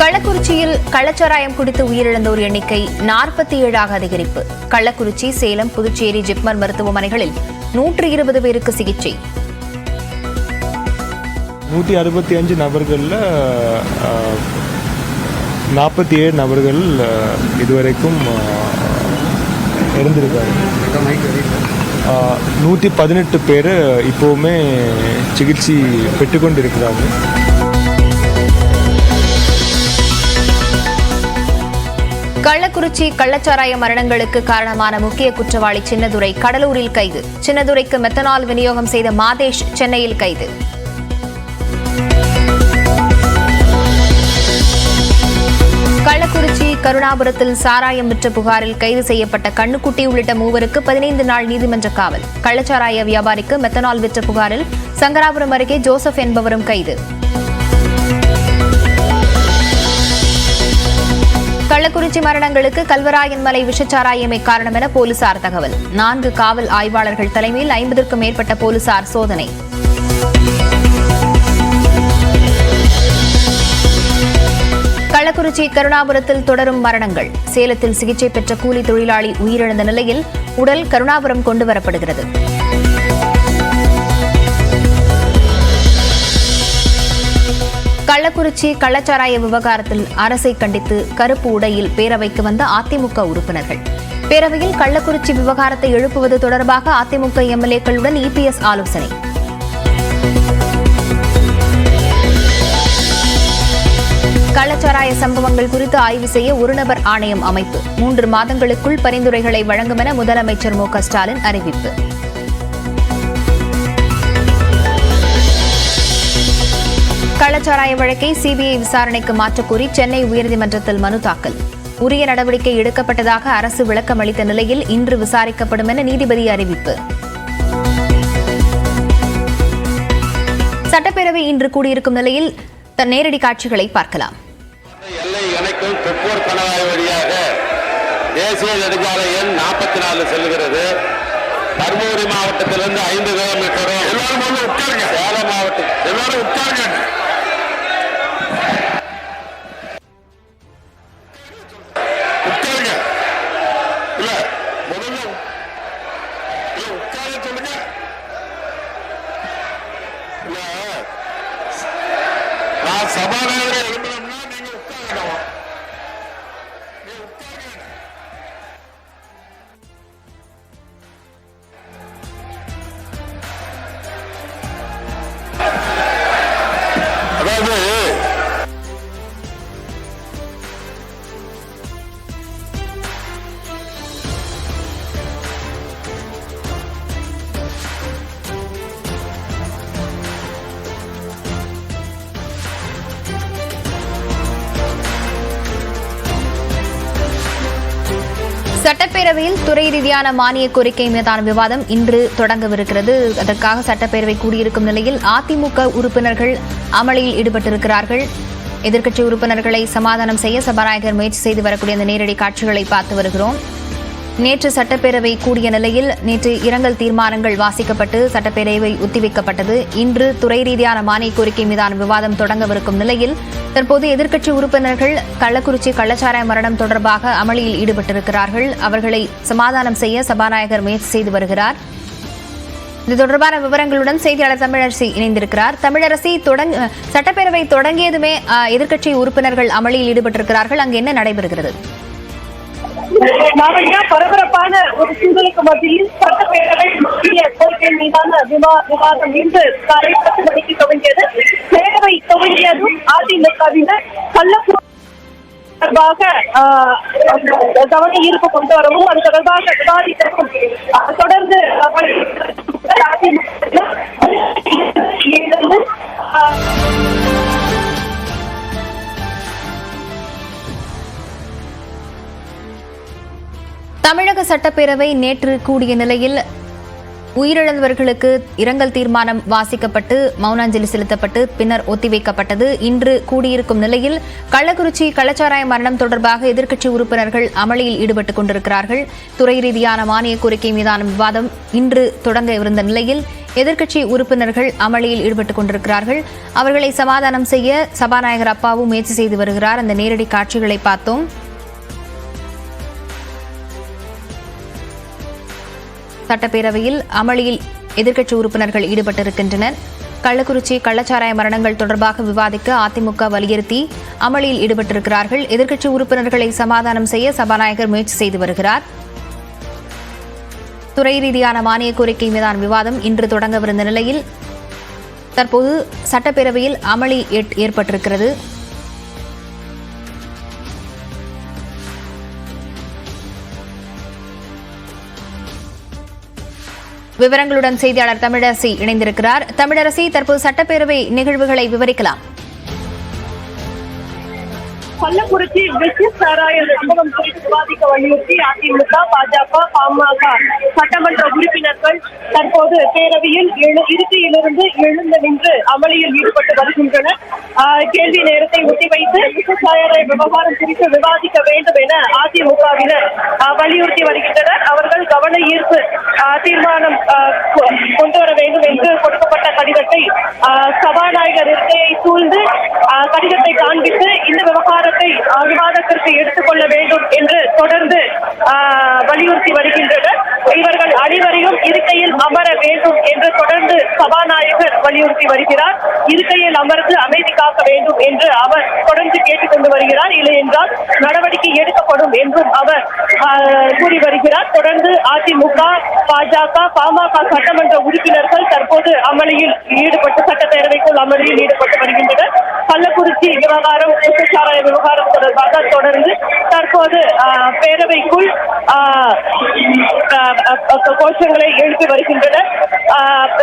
கள்ளக்குறிச்சியில் கள்ளச்சாராயம் குடித்து உயிரிழந்தோர் எண்ணிக்கை 47 அதிகரிப்பு. கள்ளக்குறிச்சி, சேலம், புதுச்சேரி ஜிப்மர் மருத்துவமனைகளில் 120 பேருக்கு சிகிச்சை. 165 நபர்களில் 47 நபர்கள் இதுவரைக்கும் இருந்திருக்காங்க. 118 பேர் இப்போவுமே சிகிச்சை பெற்றுக்கொண்டு இருக்கிறாங்க. கள்ளக்குறிச்சி கள்ளச்சாராய மரணங்களுக்கு காரணமான முக்கிய குற்றவாளி சின்னதுரை கடலூரில் கைது. சின்னதுரைக்கு மெத்தனால் விநியோகம் செய்த மாதேஷ் சென்னையில் கைது. கள்ளக்குறிச்சி கருணாபுரத்தில் சாராயம் விற்ற புகாரில் கைது செய்யப்பட்ட கண்ணுக்குட்டி உள்ளிட்ட 3 15 நாள் நீதிமன்ற காவல். கள்ளச்சாராய வியாபாரிக்கு மெத்தனால் விற்ற புகாரில் சங்கராபுரம் அருகே ஜோசப் என்பவரும் கைது. கள்ளக்குறிச்சி மரணங்களுக்கு கல்வராயன் மலை விஷச்சாராயமே காரணம் என போலீசார் தகவல். 4 காவல் ஆய்வாளர்கள் தலைமையில் 50க்கும் மேற்பட்ட போலீசார் சோதனை. கள்ளக்குறிச்சி கருணாபுரத்தில் தொடரும் மரணங்கள். சேலத்தில் சிகிச்சை பெற்ற கூலி தொழிலாளி உயிரிழந்த நிலையில் உடல் கருணாபுரம் கொண்டுவரப்படுகிறது. கள்ளக்குறிச்சி கள்ளச்சாராய விவகாரத்தில் அரசை கண்டித்து கருப்பு உடையில் பேரவைக்கு வந்த அதிமுக உறுப்பினர்கள். பேரவையில் கள்ளக்குறிச்சி விவகாரத்தை எழுப்புவது தொடர்பாக அதிமுக எம்எல்ஏக்களுடன் இபிஎஸ் ஆலோசனை. கள்ளச்சாராய சம்பவங்கள் குறித்து ஆய்வு செய்ய ஒருநபர் ஆணையம் அமைப்பு. 3 மாதங்களுக்குள் பரிந்துரைகளை வழங்கும் என முதலமைச்சர் மு க ஸ்டாலின் அறிவிப்பு. கள்ளச்சாராய வழக்கை சிபிஐ விசாரணைக்கு மாற்றக்கோரி சென்னை உயர்நீதிமன்றத்தில் மனு தாக்கல். உரிய நடவடிக்கை எடுக்கப்பட்டதாக அரசு விளக்கம் அளித்த நிலையில் இன்று விசாரிக்கப்படும் என நீதிபதி அறிவிப்பு. சட்டப்பேரவை இன்று கூடியிருக்கும் நிலையில் நேரடி காட்சிகளை பார்க்கலாம். எல்லை இணைக்கும் கொப்பூர் கணவாய் வழியாக தேசிய நெடுஞ்சாலை எண் 44 செல்கிறது. தர்மபுரி மாவட்டத்திலிருந்து 5 கிலோமீட்டரும் சேலம் மாவட்டம் எல்லாரும் உட்காருங்க. சபாநாயகரை எழுப்பணும்னா நீங்க உட்காரணும். அதாவது சட்டப்பேரவையில் துறை ரீதியான மானிய கோரிக்கை மீதான விவாதம் இன்று தொடங்கவிருக்கிறது. அதற்காக சட்டப்பேரவை கூடியிருக்கும் நிலையில் அதிமுக உறுப்பினர்கள் அமளியில் ஈடுபட்டிருக்கிறார்கள். எதிர்க்கட்சி உறுப்பினர்களை சமாதானம் செய்ய சபாநாயகர் முயற்சி செய்து வரக்கூடிய இந்த நேரடி காட்சிகளை பார்த்து வருகிறோம். நேற்று சட்டப்பேரவை கூடிய நிலையில் நேற்று இரங்கல் தீர்மானங்கள் வாசிக்கப்பட்டு சட்டப்பேரவை ஒத்திவைக்கப்பட்டது. இன்று துறை ரீதியான மானிய கோரிக்கை மீதான விவாதம் தொடங்கவிருக்கும் நிலையில் தற்போது எதிர்க்கட்சி உறுப்பினர்கள் கள்ளக்குறிச்சி கள்ளச்சாராய மரணம் தொடர்பாக அமளியில் ஈடுபட்டிருக்கிறார்கள். அவர்களை சமாதானம் செய்ய சபாநாயகர் முயற்சி செய்து வருகிறார். இது தொடர்பான விவரங்களுடன் செய்தியாளர் தமிழரசி இணைந்திருக்கிறார். தமிழரசி, சட்டப்பேரவை தொடங்கியதுமே எதிர்க்கட்சி உறுப்பினர்கள் அமளியில் ஈடுபட்டிருக்கிறார்கள். அங்கு என்ன நடைபெறுகிறது? பரபரப்பான ஒரு சூழலுக்கு மத்தியில் சட்டப்பேரவை முக்கிய கோரிக்கை மீதான விவாதம் இன்று காலை 10 மணிக்கு துவங்கியது. பேரவை துவங்கியதும் அதிமுகவினர் கள்ளக்குறிச்சி தொடர்பாக கவன ஈர்ப்பு கொண்டு வரவும் அது தொடர்பாக விவாதிக்கவும் தொடர்ந்து தமிழக சட்டப்பேரவை நேற்று கூடிய நிலையில் உயிரிழந்தவர்களுக்கு இரங்கல் தீர்மானம் வாசிக்கப்பட்டு மௌனாஞ்சலி செலுத்தப்பட்டு பின்னர் ஒத்திவைக்கப்பட்டது. இன்று கூடியிருக்கும் நிலையில் கள்ளக்குறிச்சி கள்ளச்சாராய மரணம் தொடர்பாக எதிர்க்கட்சி உறுப்பினர்கள் அமளியில் ஈடுபட்டுக் கொண்டிருக்கிறார்கள். துறை ரீதியான மானிய கோரிக்கை மீதான விவாதம் இன்று தொடங்க இருந்த நிலையில் எதிர்க்கட்சி உறுப்பினர்கள் அமளியில் ஈடுபட்டுக் கொண்டிருக்கிறார்கள். அவர்களை சமாதானம் செய்ய சபாநாயகர் அப்பாவு முயற்சி செய்து வருகிறார். அந்த நேரடி காட்சிகளை பார்த்தோம். சட்டப்பேரவையில் அமளியில் எதிர்க்கட்சி உறுப்பினர்கள் ஈடுபட்டிருக்கின்றனர். கள்ளக்குறிச்சி கள்ளச்சாராய மரணங்கள் தொடர்பாக விவாதிக்க அதிமுக வலியுறுத்தி அமளியில் ஈடுபட்டிருக்கிறார்கள். எதிர்க்கட்சி உறுப்பினர்களை சமாதானம் செய்ய சபாநாயகர் முயற்சி செய்து வருகிறார். துறை ரீதியான மானிய கோரிக்கை மீதான விவாதம் இன்று தொடங்கவிருந்த நிலையில் தற்போது சட்டப்பேரவையில் அமளி ஏற்பட்டிருக்கிறது. விவரங்களுடன் செய்தியாளர் தமிழரசி இணைந்திருக்கிறார். தமிழரசி, தற்போது சட்டப்பேரவை நிகழ்வுகளை விவரிக்கலாம். கள்ளக்குறிச்சி விஷ சாராய சம்பவம் குறித்து விவாதிக்க வலியுறுத்தி அதிமுக, பாஜக, பாமக சட்டமன்ற உறுப்பினர்கள் தற்போது பேரவையில் இருக்கையிலிருந்து எழுந்து நின்று அமளியில் ஈடுபட்டு வருகின்றனர். கேள்வி நேரத்தை ஒத்திவைத்து விஷ சாராய விவகாரம் குறித்து விவாதிக்க வேண்டும் என அதிமுகவினர் வலியுறுத்தி வருகின்றனர். அவர்கள் கவன ஈர்ப்பு தீர்மானம் கொண்டு வர வேண்டும் என்று கொடுக்கப்பட்ட கடிதத்தை சபாநாயகர் இருக்கையை சூழ்ந்து கடிதத்தை காண்பித்து இந்த விவகாரத்தை விவாதத்திற்கு எடுத்துக்கொள்ள வேண்டும் என்று தொடர்ந்து வலியுறுத்தி வருகின்றனர். இவர்கள் அனைவரையும் இருக்கையில் அமர வேண்டும் என்று தொடர்ந்து சபாநாயகர் வலியுறுத்தி வருகிறார். இருக்கையில் அமர்ந்து அமைதி காக்க வேண்டும் என்று அவர் தொடர்ந்து கேட்டுக் கொண்டு வருகிறார். இல்லை என்றால் நடவடிக்கை எடுக்கப்படும் என்றும் அவர் கூறி வருகிறார். தொடர்ந்து அதிமுக, பாஜக, பாமக சட்டமன்ற உறுப்பினர்கள் தற்போது அமளியில் ஈடுபட்டு சட்டப்பேரவைக்குள் அமளியில் ஈடுபட்டு வருகின்றனர். கள்ளக்குறிச்சி விவகாரம், விஷச்சாராய விவகாரம் தொடர்பாக தொடர்ந்து தற்போது பேரவைக்குள் கோஷங்களை எழுப்பி வருகின்றனர்.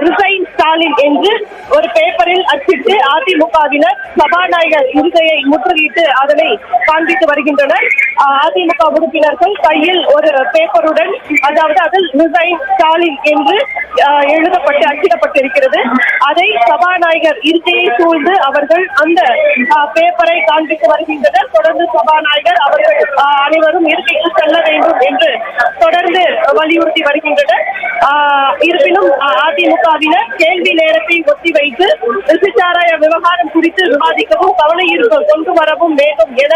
ரிசைன் ஸ்டாலின் என்று ஒரு பேப்பரில் அச்சிட்டு அதிமுகவினர் சபாநாயகர் இருக்கையை முற்றுகையிட்டு அதனை காண்பித்து வருகின்றனர். அதிமுக உறுப்பினர்கள் கையில் ஒரு பேப்பருடன், அதாவது அதில் ரிசைன் ஸ்டாலின் என்று எழுதப்பட்டு அச்சிடப்பட்டிருக்கிறது. அதை சபாநாயகர் இருக்கையை சூழ்ந்து அவர்கள் அந்த பேப்பரை காண்பித்து வருகின்றனர். தொடர்ந்து சபாநாயகர் அவர்கள் அனைவரும் இருக்கைக்கு செல்ல வேண்டும் என்று தொடர்ந்து வலியுறுத்தி வருகின்றனர். இருப்பினும் அதிமுகவினர் கேள்வி நேரத்தை ஒத்திவைத்து விஷச்சாராய விவகாரம் குறித்து விவாதிக்கவும் கவன ஈர்ப்பு கொண்டு வரவும் வேண்டும் என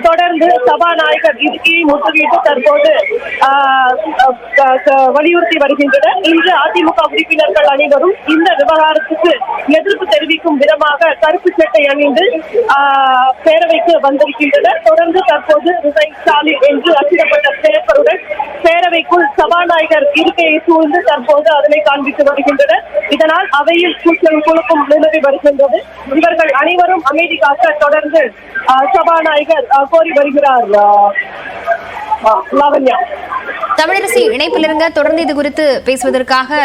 தொடர்ந்து சபாநாயகர் இருக்கையை முற்றுகையிட்டு தற்போது வலியுறுத்தி வருகின்றனர். இன்று அதிமுக உறுப்பினர்கள் அனைவரும் இந்த விவகாரத்துக்கு எதிர்ப்பு தெரிவிக்கும் விதமாக கருப்பு சட்டை அணிந்து பேரவைக்கு வந்திருக்கின்றனர். தொடர்ந்து தற்போது ரிசைன் ஸ்டாலின் என்று அச்சிடப்பட்ட பேப்பருடன் பேரவைக்குள் சபாநாயகர் இருக்கையை சூழ்ந்து தற்போது அதனை காண்பித்து வருகின்றனர். இதனால் அவையில் கூச்சல் குழப்பம் நிலவி வருகின்றது. இவர்கள் அனைவரும் அமைதி காக்க தொடர்ந்து சபாநாயகர் கோரி வருகிறார். லாவண்யா. தமிழரசி இணைப்பிலிருங்க. தொடர்ந்து இது குறித்து பேசுவதற்காக